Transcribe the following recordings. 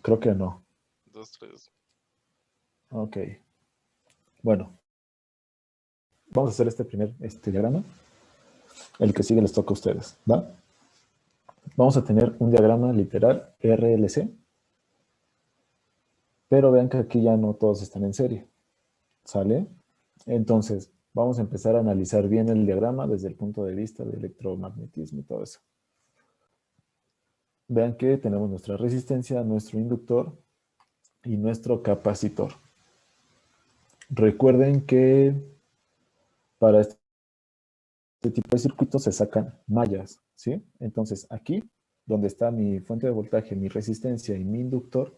Creo que no. 2, 3. Ok. Bueno, vamos a hacer este diagrama. El que sigue les toca a ustedes, ¿va? Vamos a tener un diagrama literal RLC, pero vean que aquí ya no todos están en serie, ¿sale? Entonces, vamos a empezar a analizar bien el diagrama desde el punto de vista de electromagnetismo y todo eso. Vean que tenemos nuestra resistencia, nuestro inductor y nuestro capacitor. Recuerden que para este tipo de circuitos se sacan mallas, ¿sí? Entonces, aquí, donde está mi fuente de voltaje, mi resistencia y mi inductor,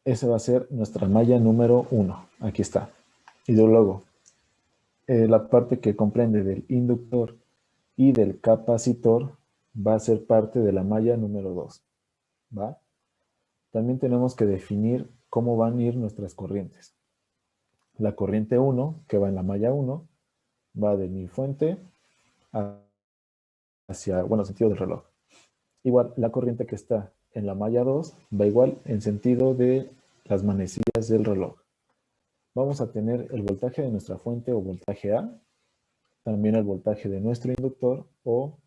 esa va a ser nuestra malla número 1. Aquí está. Y luego, la parte que comprende del inductor y del capacitor va a ser parte de la malla número 2. ¿Va? También tenemos que definir cómo van a ir nuestras corrientes. La corriente 1, que va en la malla 1, va de mi fuente hacia, bueno, sentido del reloj. Igual, la corriente que está en la malla 2 va igual en sentido de las manecillas del reloj. Vamos a tener el voltaje de nuestra fuente o voltaje A, también el voltaje de nuestro inductor o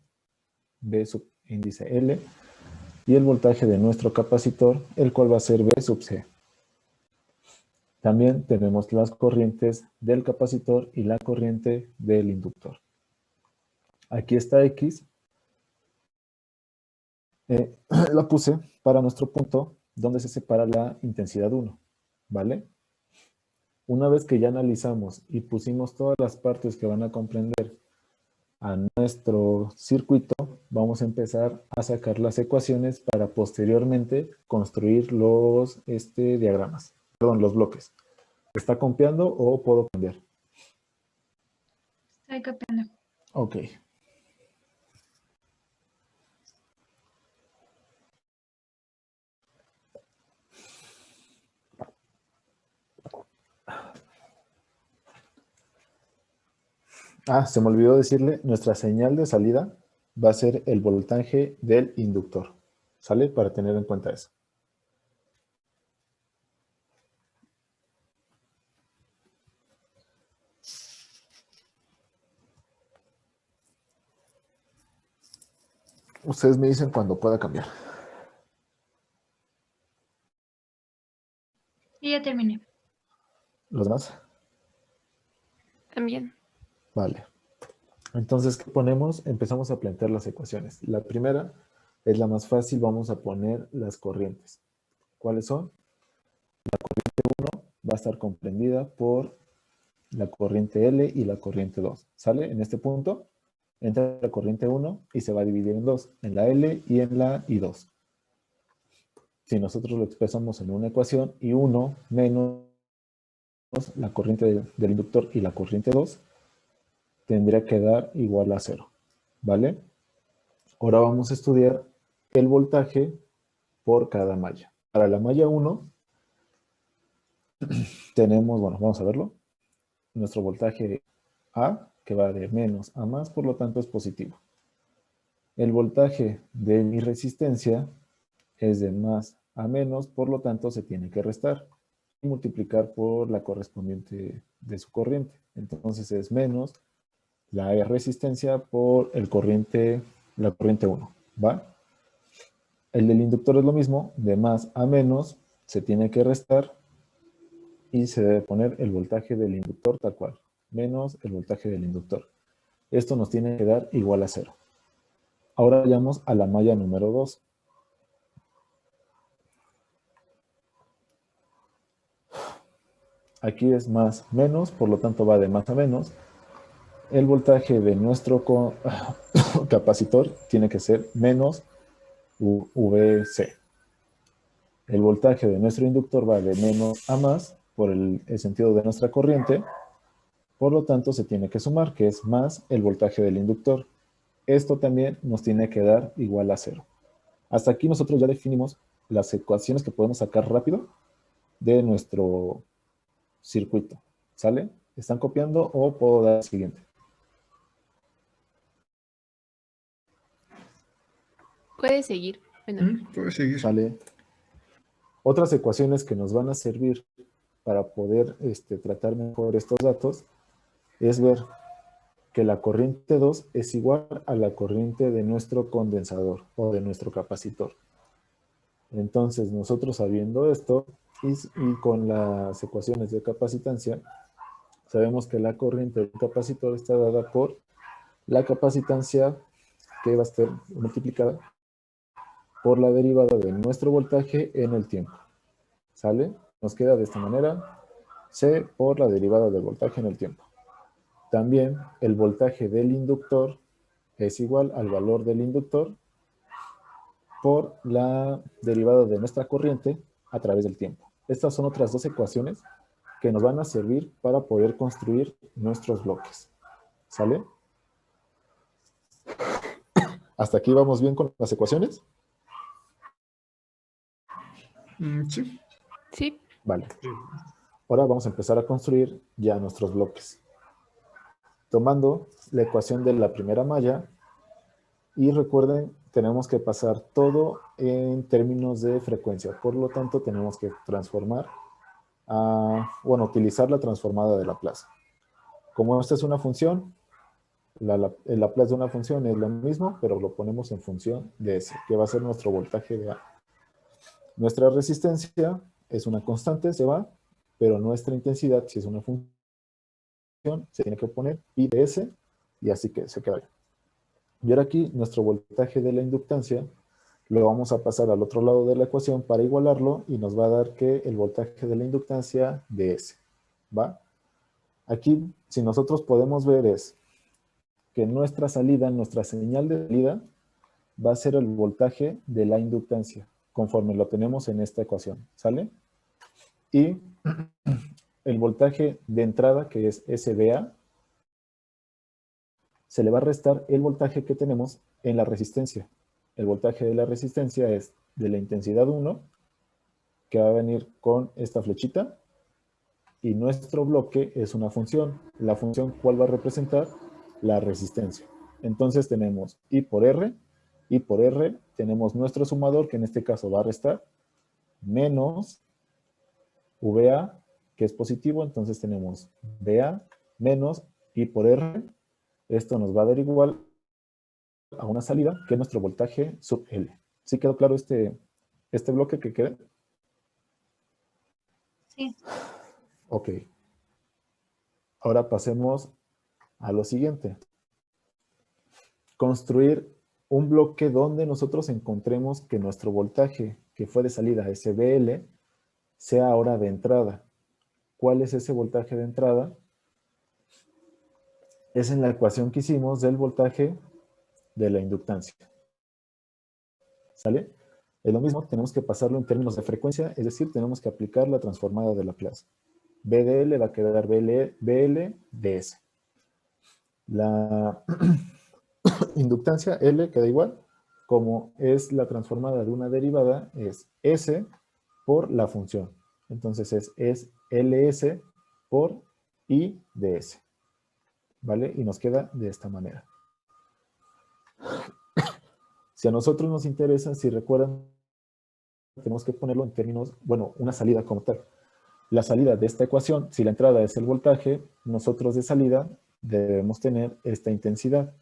V sub índice L, y el voltaje de nuestro capacitor, el cual va a ser V sub C. También tenemos las corrientes del capacitor y la corriente del inductor. Aquí está X. La puse para nuestro punto donde se separa la intensidad 1, ¿vale? Una vez que ya analizamos y pusimos todas las partes que van a comprender a nuestro circuito, vamos a empezar a sacar las ecuaciones para posteriormente construir los diagramas, perdón, los bloques. ¿Está copiando o puedo cambiar? Estoy copiando. Ok. Ah, se me olvidó decirle, nuestra señal de salida va a ser el voltaje del inductor. ¿Sale? Para tener en cuenta eso. Ustedes me dicen cuando pueda cambiar. Y ya terminé. ¿Los demás? También. Vale. Entonces, ¿qué ponemos? Empezamos a plantear las ecuaciones. La primera es la más fácil. Vamos a poner las corrientes. ¿Cuáles son? La corriente 1 va a estar comprendida por la corriente L y la corriente 2. ¿Sale? En este punto entra la corriente 1 y se va a dividir en dos, en la L y en la I2. Si nosotros lo expresamos en una ecuación, I1 menos la corriente del inductor y la corriente 2, tendría que dar igual a 0. ¿Vale? Ahora vamos a estudiar el voltaje por cada malla. Para la malla 1 tenemos, bueno, vamos a verlo, nuestro voltaje A, que va de menos a más, por lo tanto es positivo. El voltaje de mi resistencia es de más a menos, por lo tanto se tiene que restar y multiplicar por la correspondiente de su corriente. Entonces es menos la resistencia por la corriente 1, ¿va? El del inductor es lo mismo, de más a menos se tiene que restar y se debe poner el voltaje del inductor tal cual, menos el voltaje del inductor. Esto nos tiene que dar igual a 0. Ahora vayamos a la malla número 2. Aquí es más menos, por lo tanto va de más a menos. El voltaje de nuestro capacitor tiene que ser menos VC. El voltaje de nuestro inductor va de menos a más por el sentido de nuestra corriente. Por lo tanto, se tiene que sumar, que es más el voltaje del inductor. Esto también nos tiene que dar igual a 0. Hasta aquí nosotros ya definimos las ecuaciones que podemos sacar rápido de nuestro circuito. ¿Sale? ¿Están copiando o puedo dar el siguiente? Puede seguir. Bueno, Puede seguir. ¿Sale? Otras ecuaciones que nos van a servir para poder tratar mejor estos datos es ver que la corriente 2 es igual a la corriente de nuestro condensador o de nuestro capacitor. Entonces, nosotros sabiendo esto y con las ecuaciones de capacitancia, sabemos que la corriente del capacitor está dada por la capacitancia que va a estar multiplicada por la derivada de nuestro voltaje en el tiempo. ¿Sale? Nos queda de esta manera C por la derivada del voltaje en el tiempo. También el voltaje del inductor es igual al valor del inductor por la derivada de nuestra corriente a través del tiempo. Estas son otras dos ecuaciones que nos van a servir para poder construir nuestros bloques. ¿Sale? ¿Hasta aquí vamos bien con las ecuaciones? Sí. Sí. Vale. Ahora vamos a empezar a construir ya nuestros bloques. Tomando la ecuación de la primera malla, y recuerden, tenemos que pasar todo en términos de frecuencia. Por lo tanto, tenemos que transformar, utilizar la transformada de Laplace. Como esta es una función, el Laplace de una función es lo mismo, pero lo ponemos en función de S, que va a ser nuestro voltaje de A. Nuestra resistencia es una constante, se va, pero nuestra intensidad, si es una función, se tiene que poner I de S, y así que se queda bien. Y ahora aquí, nuestro voltaje de la inductancia, lo vamos a pasar al otro lado de la ecuación para igualarlo, y nos va a dar que el voltaje de la inductancia de S, ¿va? Aquí, si nosotros podemos ver es que nuestra salida, nuestra señal de salida, va a ser el voltaje de la inductancia, conforme lo tenemos en esta ecuación, ¿sale? Y el voltaje de entrada, que es SVA, se le va a restar el voltaje que tenemos en la resistencia. El voltaje de la resistencia es de la intensidad 1, que va a venir con esta flechita, y nuestro bloque es una función. La función, ¿cuál va a representar? La resistencia. Entonces tenemos I por R, y por R tenemos nuestro sumador, que en este caso va a restar, menos VA, que es positivo, entonces tenemos VA menos I por R. Esto nos va a dar igual a una salida, que es nuestro voltaje sub L. ¿Sí quedó claro este bloque que queda? Sí. Ok. Ahora pasemos a lo siguiente. Construir un bloque donde nosotros encontremos que nuestro voltaje, que fue de salida SVL, sea ahora de entrada. ¿Cuál es ese voltaje de entrada? Es en la ecuación que hicimos del voltaje de la inductancia. ¿Sale? Es lo mismo, tenemos que pasarlo en términos de frecuencia, es decir, tenemos que aplicar la transformada de Laplace. B de L va a quedar BL de S. La inductancia L queda igual, como es la transformada de una derivada, es S por la función. Entonces es LS por I de S. ¿Vale? Y nos queda de esta manera. Si a nosotros nos interesa, si recuerdan, tenemos que ponerlo en términos, bueno, una salida como tal. La salida de esta ecuación, si la entrada es el voltaje, nosotros de salida debemos tener esta intensidad.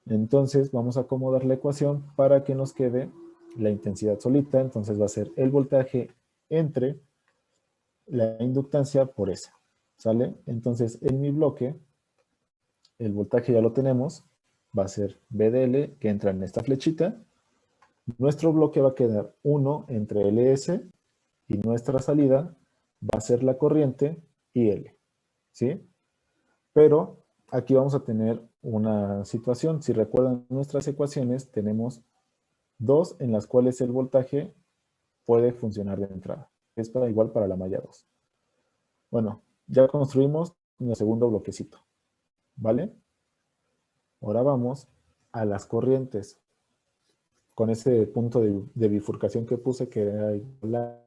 Entonces vamos a acomodar la ecuación para que nos quede la intensidad solita. Entonces va a ser el voltaje entre la inductancia por S. ¿Sale? Entonces en mi bloque, el voltaje ya lo tenemos. Va a ser B de L, que entra en esta flechita. Nuestro bloque va a quedar 1 entre LS, y nuestra salida va a ser la corriente IL. ¿Sí? Pero aquí vamos a tener una situación. Si recuerdan nuestras ecuaciones, tenemos dos en las cuales el voltaje puede funcionar de entrada. Es igual para la malla 2. Bueno, ya construimos nuestro segundo bloquecito. ¿Vale? Ahora vamos a las corrientes. Con ese punto de bifurcación que puse, que era la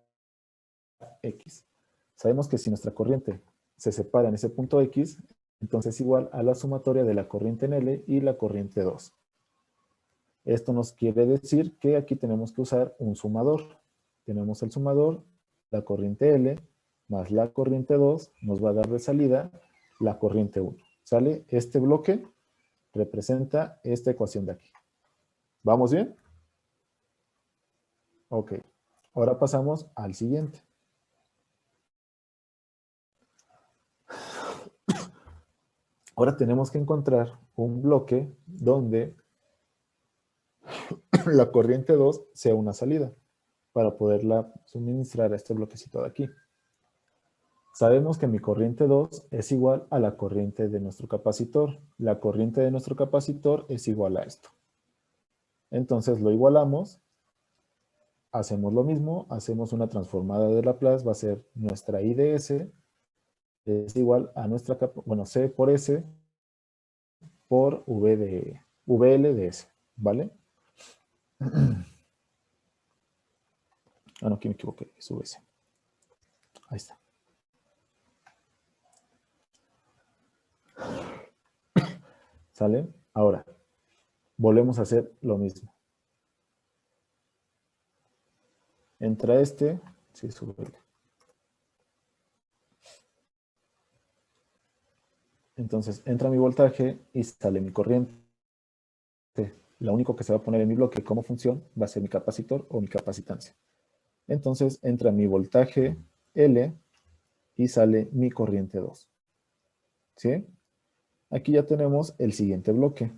X. Sabemos que si nuestra corriente se separa en ese punto X, entonces es igual a la sumatoria de la corriente en L y la corriente 2. Esto nos quiere decir que aquí tenemos que usar un sumador. tenemos el sumador, la corriente L, más la corriente 2, nos va a dar de salida la corriente 1. ¿Sale? Este bloque representa esta ecuación de aquí. ¿Vamos bien? Ok. Ahora pasamos al siguiente. Ahora tenemos que encontrar un bloque donde la corriente 2 sea una salida para poderla suministrar a este bloquecito de aquí. Sabemos que mi corriente 2 es igual a la corriente de nuestro capacitor. La corriente de nuestro capacitor es igual a esto. Entonces lo igualamos, hacemos lo mismo, hacemos una transformada de Laplace, va a ser nuestra I de S es igual a nuestra, bueno, C por S por VL de S, ¿vale? Ah, no, aquí me equivoqué, es VS. Ahí está. ¿Sale? Ahora, volvemos a hacer lo mismo. Entra este, sí, sube. Entonces, entra mi voltaje y sale mi corriente. Lo único que se va a poner en mi bloque como función va a ser mi capacitor o mi capacitancia. Entonces, entra mi voltaje L y sale mi corriente 2. ¿Sí? Aquí ya tenemos el siguiente bloque.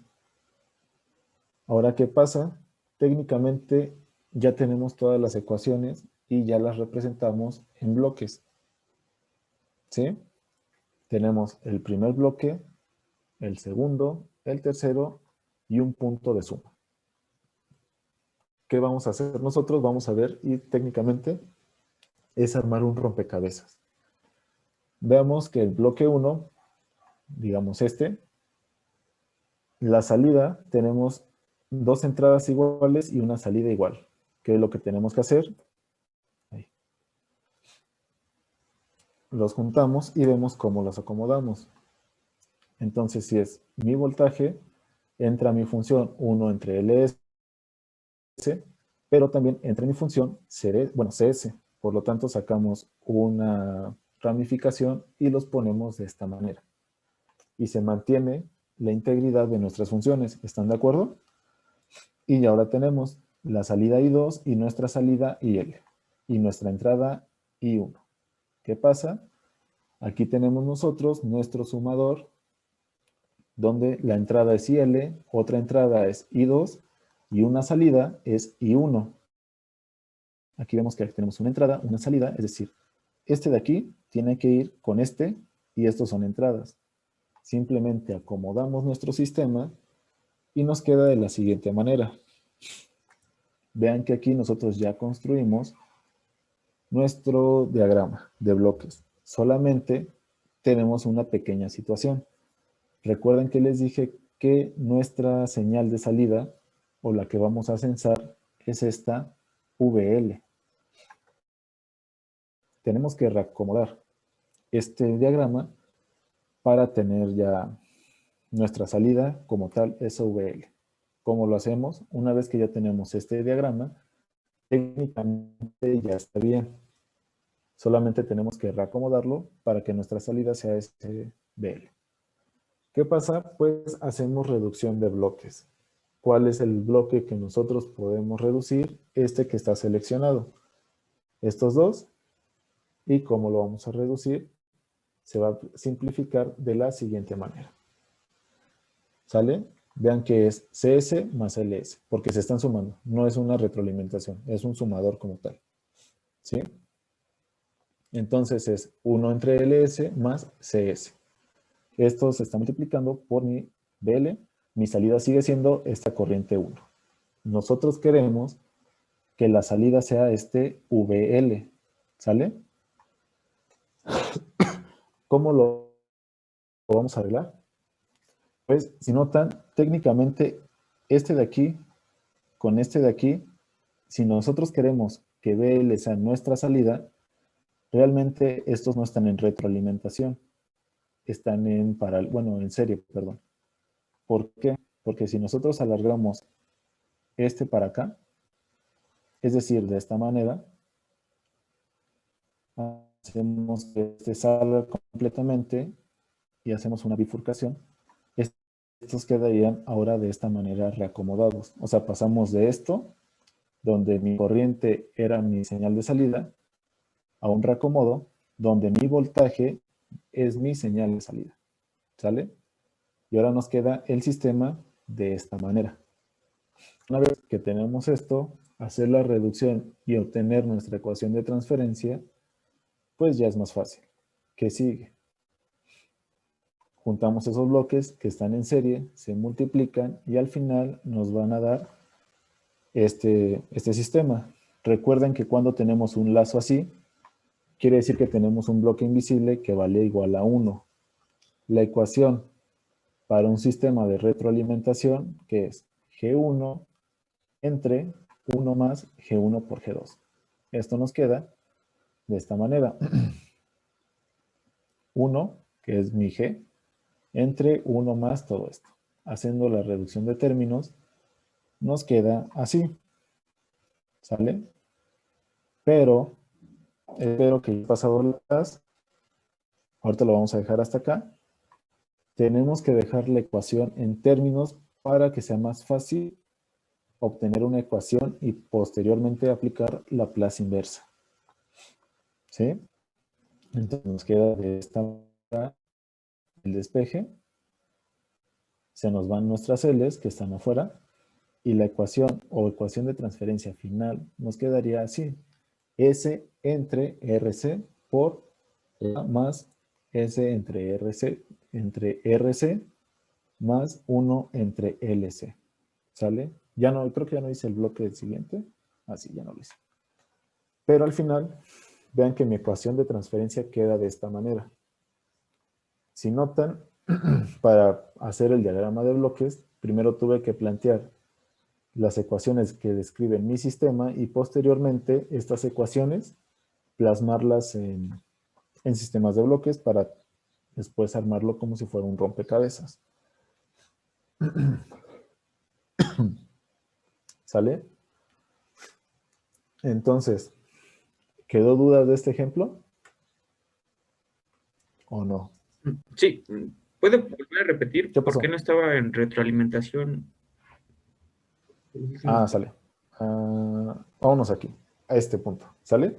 Ahora, ¿qué pasa? Técnicamente ya tenemos todas las ecuaciones y ya las representamos en bloques. ¿Sí? Tenemos el primer bloque, el segundo, el tercero y un punto de suma. ¿Qué vamos a hacer nosotros? Vamos a ver y técnicamente es armar un rompecabezas. Veamos que el bloque 1, digamos este, la salida tenemos dos entradas iguales y una salida igual. ¿Qué es lo que tenemos que hacer? Ahí. Los juntamos y vemos cómo los acomodamos. Entonces, si es mi voltaje, entra mi función 1 entre LS, pero también entra mi función CS. Por lo tanto, sacamos una ramificación y los ponemos de esta manera. Y se mantiene la integridad de nuestras funciones. ¿Están de acuerdo? Y ahora tenemos la salida I2 y nuestra salida IL. Y nuestra entrada I1. ¿Qué pasa? Aquí tenemos nosotros nuestro sumador, donde la entrada es IL, otra entrada es I2 y una salida es I1. Aquí vemos que tenemos una entrada, una salida, es decir, este de aquí tiene que ir con este y estos son entradas. Simplemente acomodamos nuestro sistema y nos queda de la siguiente manera. Vean que aquí nosotros ya construimos nuestro diagrama de bloques. Solamente tenemos una pequeña situación. Recuerden que les dije que nuestra señal de salida, o la que vamos a censar, es esta VL. Tenemos que reacomodar este diagrama para tener ya nuestra salida como tal SVL. ¿Cómo lo hacemos? Una vez que ya tenemos este diagrama, técnicamente ya está bien. Solamente tenemos que reacomodarlo para que nuestra salida sea SVL. ¿Qué pasa? Pues hacemos reducción de bloques. ¿Cuál es el bloque que nosotros podemos reducir? Este que está seleccionado. Estos dos. ¿Y cómo lo vamos a reducir? Se va a simplificar de la siguiente manera. ¿Sale? Vean que es CS más LS, porque se están sumando. No es una retroalimentación, es un sumador como tal. ¿Sí? Entonces es 1 entre LS más CS. Esto se está multiplicando por mi BL. Mi salida sigue siendo esta corriente 1. Nosotros queremos que la salida sea este VL. ¿Sale? ¿Cómo lo vamos a arreglar? Pues, si notan, técnicamente este de aquí con este de aquí, si nosotros queremos que BL sea nuestra salida, realmente estos no están en retroalimentación, están en en serie, perdón. ¿Por qué? Porque si nosotros alargamos este para acá, es decir, de esta manera, hacemos que este salga completamente y hacemos una bifurcación. Estos quedarían ahora de esta manera reacomodados. O sea, pasamos de esto, donde mi corriente era mi señal de salida, a un reacomodo donde mi voltaje es mi señal de salida. ¿Sale? Y ahora nos queda el sistema de esta manera. Una vez que tenemos esto, hacer la reducción y obtener nuestra ecuación de transferencia, pues ya es más fácil. ¿Qué sigue? Juntamos esos bloques que están en serie, se multiplican y al final nos van a dar este sistema. Recuerden que cuando tenemos un lazo así, quiere decir que tenemos un bloque invisible que vale igual a 1. La ecuación para un sistema de retroalimentación, que es G1 entre 1 más G1 por G2. Esto nos queda de esta manera. 1, que es mi G, entre 1 más todo esto. Haciendo la reducción de términos, nos queda así. ¿Sale? Pero, espero que haya pasado las. Ahorita lo vamos a dejar hasta acá. Tenemos que dejar la ecuación en términos para que sea más fácil obtener una ecuación y posteriormente aplicar la Laplace inversa. ¿Sí? Entonces nos queda de esta manera el despeje. Se nos van nuestras L's que están afuera. Y la ecuación o ecuación de transferencia final nos quedaría así. S entre RC por A más S entre RC más 1 entre LC. ¿Sale? Ya no, creo que ya no hice el bloque del siguiente. Así, ya no lo hice. Pero al final, vean que mi ecuación de transferencia queda de esta manera. Si notan, para hacer el diagrama de bloques, primero tuve que plantear las ecuaciones que describen mi sistema y posteriormente estas ecuaciones plasmarlas en sistemas de bloques para después armarlo como si fuera un rompecabezas. ¿Sale? Entonces, ¿quedó duda de este ejemplo? ¿O no? Sí, ¿puede volver a repetir ¿Qué por qué pasó? no estaba en retroalimentación? Ah, sale. Vámonos aquí, a este punto. ¿Sale?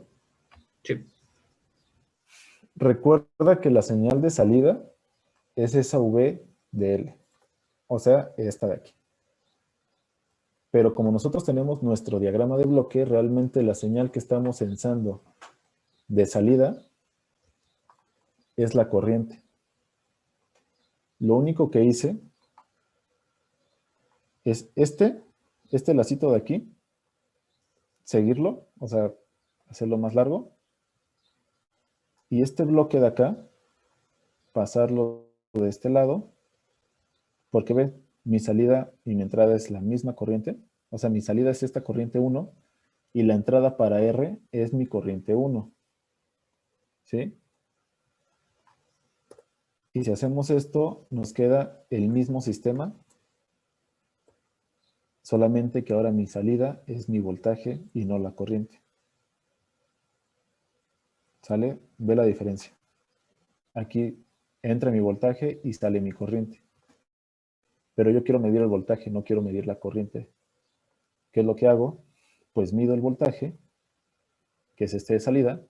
Sí, Recuerda que la señal de salida es esa V de L. O sea, esta de aquí. Pero como nosotros tenemos nuestro diagrama de bloque, realmente la señal que estamos censando de salida es la corriente. Lo único que hice es este lacito de aquí, seguirlo, o sea, hacerlo más largo, y este bloque de acá, pasarlo de este lado, porque ven, mi salida y mi entrada es la misma corriente, o sea, mi salida es esta corriente 1, y la entrada para R es mi corriente 1, ¿sí? Y si hacemos esto, nos queda el mismo sistema, solamente que ahora mi salida es mi voltaje y no la corriente. ¿Sale? Ve la diferencia. Aquí entra mi voltaje y sale mi corriente. Pero yo quiero medir el voltaje, no quiero medir la corriente. ¿Qué es lo que hago? Pues mido el voltaje, que es este de salida.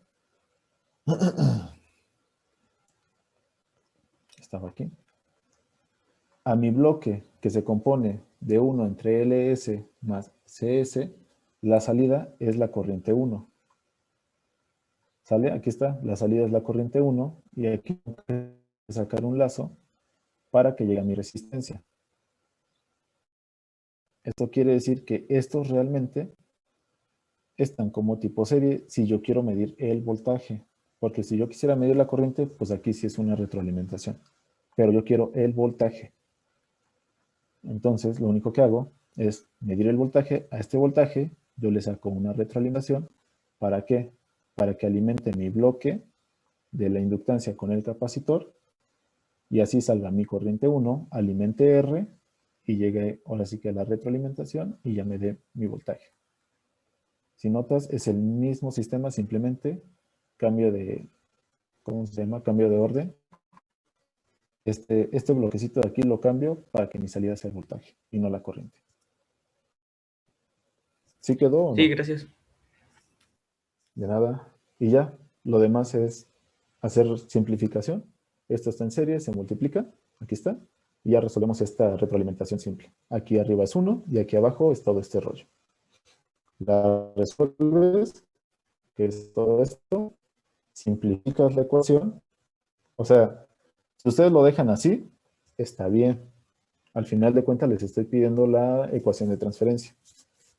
Estaba aquí. A mi bloque, que se compone de 1 entre LS más CS, la salida es la corriente 1. ¿Sale? Aquí está, la salida es la corriente 1 y aquí tengo que sacar un lazo para que llegue a mi resistencia. Esto quiere decir que estos realmente están como tipo serie si yo quiero medir el voltaje. Porque si yo quisiera medir la corriente, pues aquí sí es una retroalimentación. Pero yo quiero el voltaje. Entonces, lo único que hago es medir el voltaje. A este voltaje yo le saco una retroalimentación. ¿Para qué? Para que alimente mi bloque de la inductancia con el capacitor y así salga mi corriente 1, alimente R y llegue ahora sí que a la retroalimentación y ya me dé mi voltaje. Si notas, es el mismo sistema, simplemente cambio de, ¿cómo se llama? Cambio de orden. Este bloquecito de aquí lo cambio para que mi salida sea el voltaje y no la corriente. ¿Sí quedó o Sí, no? gracias. De nada. Y ya, lo demás es hacer simplificación. Esto está en serie, se multiplica, aquí está, y ya resolvemos esta retroalimentación simple. Aquí arriba es 1 y aquí abajo es todo este rollo. La resuelves, que es todo esto, simplificas la ecuación. O sea, si ustedes lo dejan así, está bien. Al final de cuentas les estoy pidiendo la ecuación de transferencia.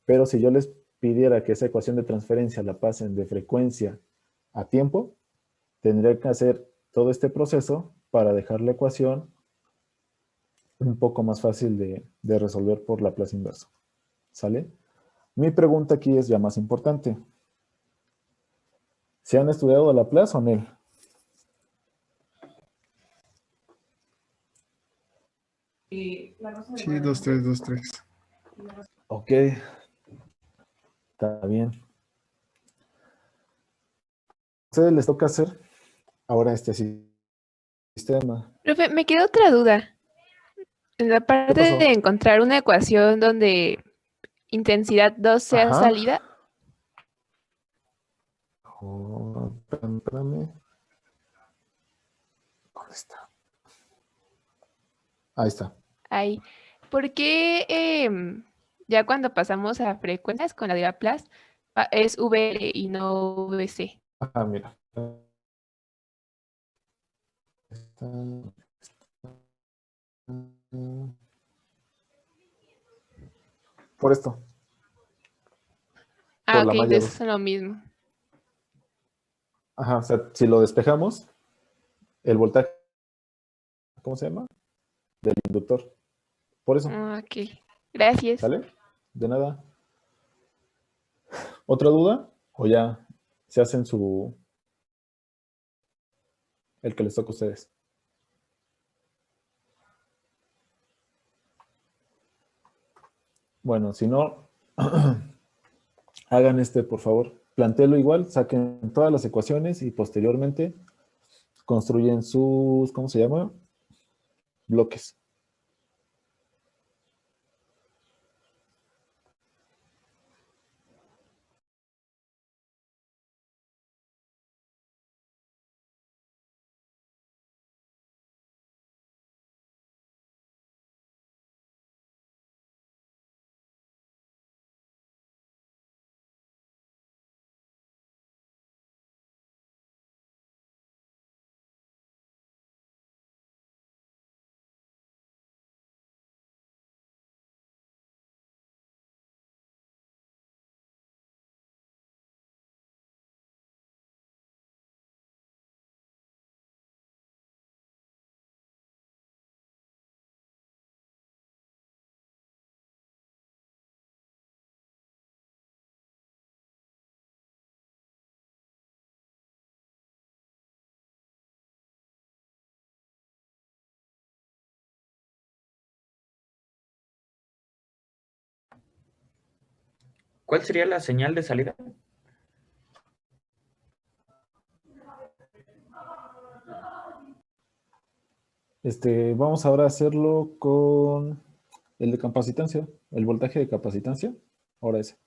Pero si yo les pidiera que esa ecuación de transferencia la pasen de frecuencia a tiempo, tendría que hacer todo este proceso para dejar la ecuación un poco más fácil de resolver por Laplace inverso. ¿Sale? Mi pregunta aquí es ya más importante. ¿Se han estudiado Laplace o no? Sí, 2-3, 2-3. Ok, está bien. A ustedes les toca hacer ahora este sistema. Profe, me queda otra duda. En la parte pasó? de encontrar una ecuación donde intensidad 2 sea Ajá. salida, Oh, espérame. ¿Dónde está? Ahí está. ahí. ¿Por qué ya cuando pasamos a frecuencias con la de Laplace es VL y no VC? Ah, mira. Por esto, Ah, por la ok, malla entonces 2. son lo mismo. Ajá, o sea, si lo despejamos, el voltaje, ¿cómo se llama? Del inductor. Por eso, Ah, ok, gracias. ¿sale? De nada. ¿Otra duda? ¿O ya se hacen el que les toca a ustedes? Bueno, si no, hagan por favor. Plantéelo igual, saquen todas las ecuaciones y posteriormente construyen sus, ¿cómo se llama? Bloques. ¿Cuál sería la señal de salida? Vamos ahora a hacerlo con el de capacitancia, el voltaje de capacitancia. Ahora ese.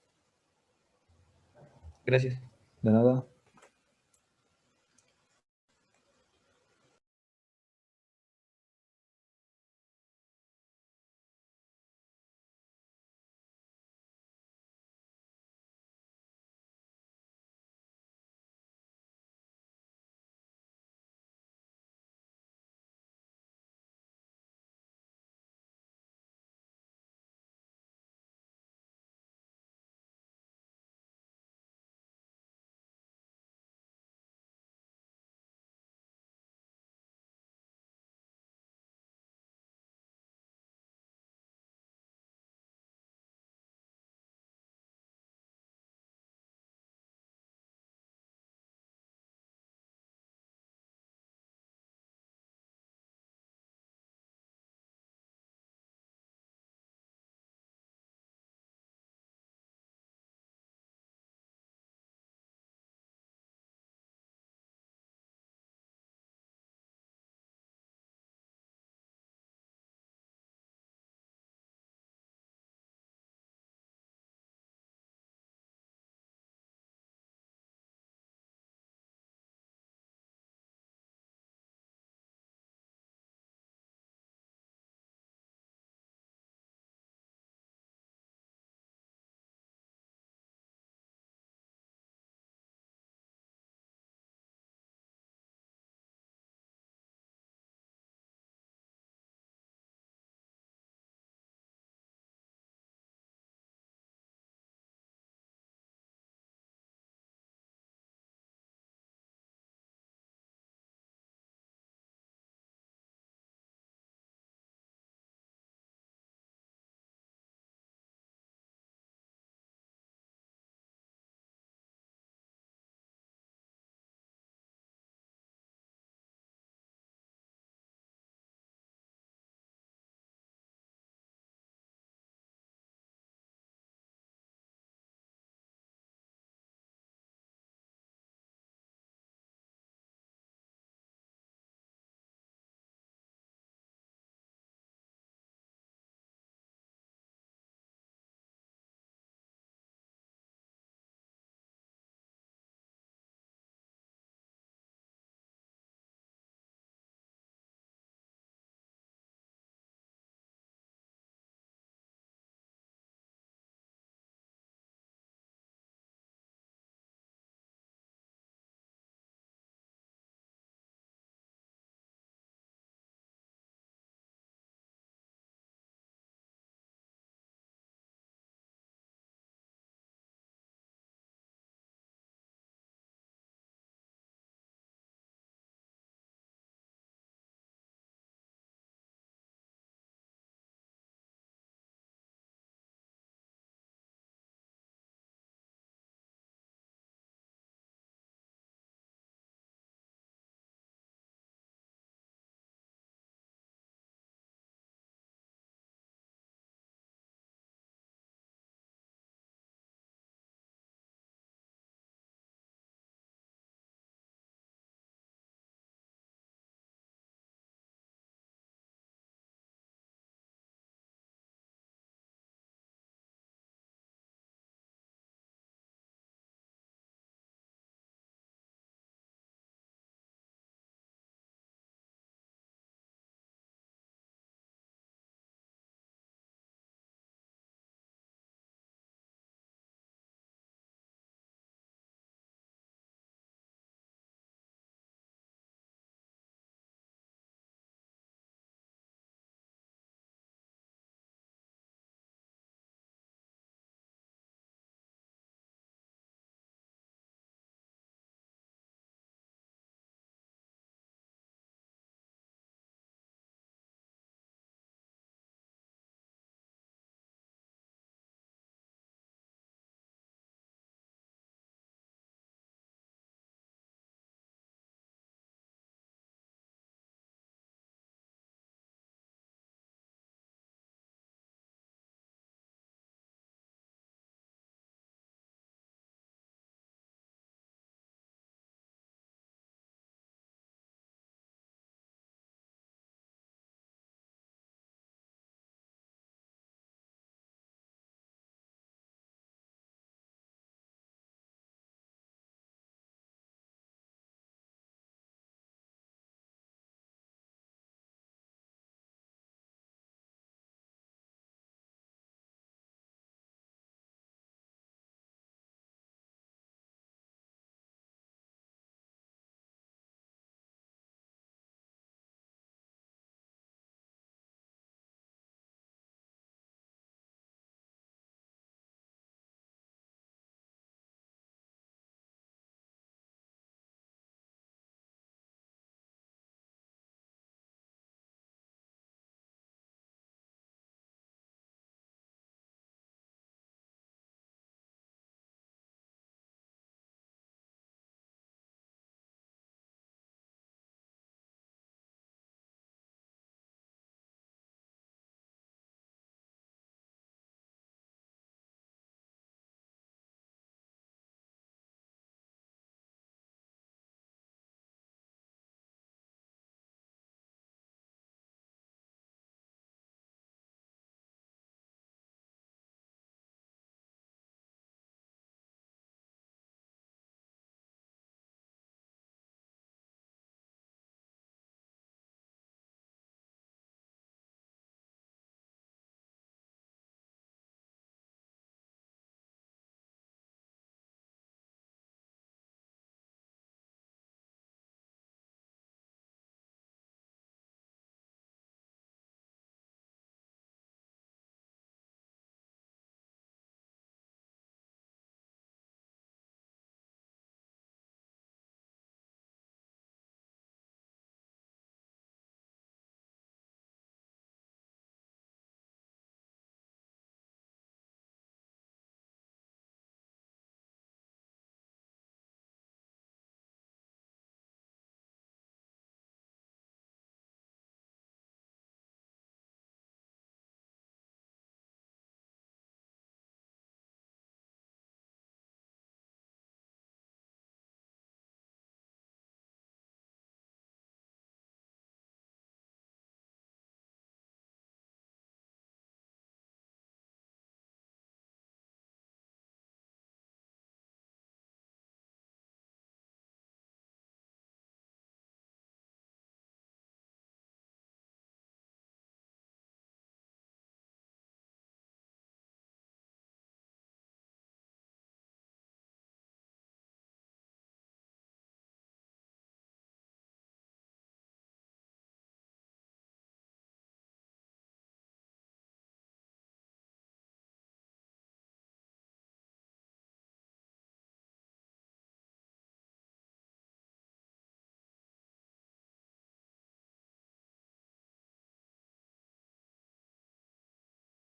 Gracias. De nada.